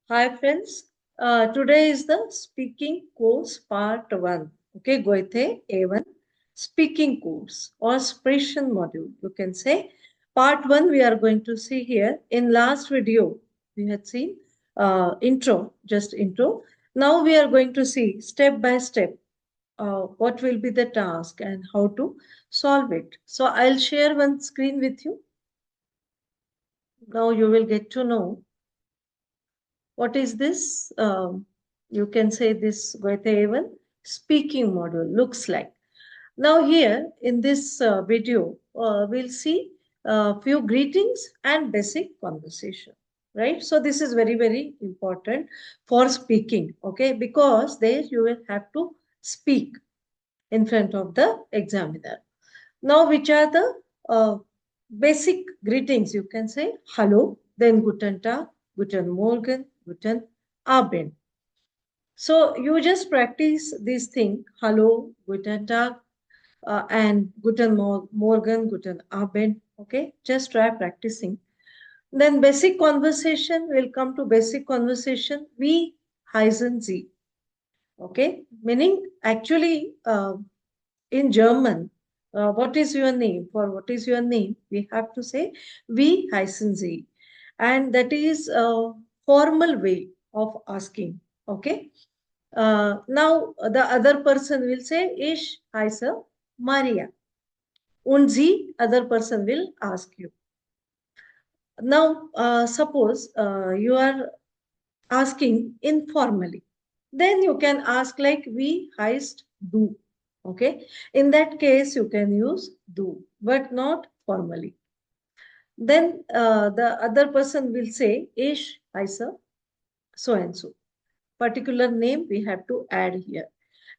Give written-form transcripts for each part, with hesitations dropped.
Hi friends, today is the speaking course part 1. Okay, Goethe A1 speaking course or expression module. You can say part 1 we are going to see here. In last video we had seen intro, just intro. Now we are going to see step by step what will be the task and how to solve it. So I'll share one screen with you. Now you will get to know what is this? You can say this Goethe A1 speaking module looks like. Now here in this video, we'll see a few greetings and basic conversation, right? So this is very, very important for speaking, okay? Because there you will have to speak in front of the examiner. Now, which are the basic greetings? You can say hello, then Guten Tag, Guten Morgen, Guten Abend. So you just practice this thing, hello, Guten Tag, and Morgen, Guten Abend. Okay, just try practicing. Then basic conversation, will come to basic conversation. Wie heißen Sie? Okay, meaning actually in German, what is your name? For what is your name? We have to say wie heißen Sie, and that is a formal way of asking. Okay. Now the other person will say ich heiße Maria, und Sie, other person will ask you. Now suppose you are asking informally, then you can ask like wie heißt du. Okay, in that case you can use do, but not formally. Then the other person will say ich heiße so and so. Particular name we have to add here,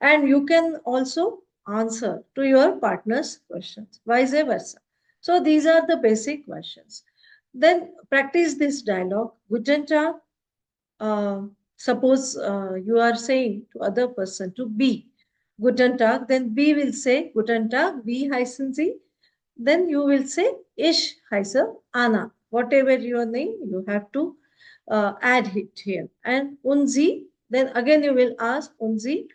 and you can also answer to your partner's questions, vice versa. So these are the basic questions. Then practice this dialogue. Guten Tag. Suppose you are saying to other person to be Guten Tag, then B will say Guten Tag, wie heißen Sie? Then you will say Ich heiße Anna. Whatever your name, you have to add it here. And und Sie, then again you will ask und Sie,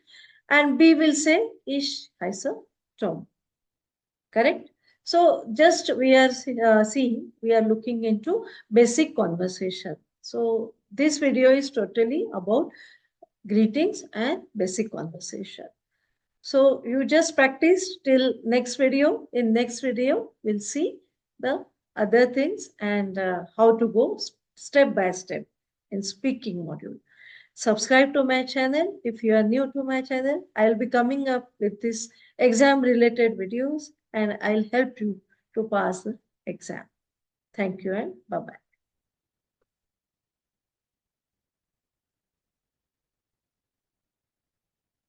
and B will say Ich heiße Tom. Correct? So just we are seeing, we are looking into basic conversation. So this video is totally about greetings and basic conversation. So you just practice till next video. In next video, we'll see the other things and how to go step by step in speaking module. Subscribe to my channel. If you are new to my channel, I'll be coming up with this exam related videos and I'll help you to pass the exam. Thank you and bye-bye.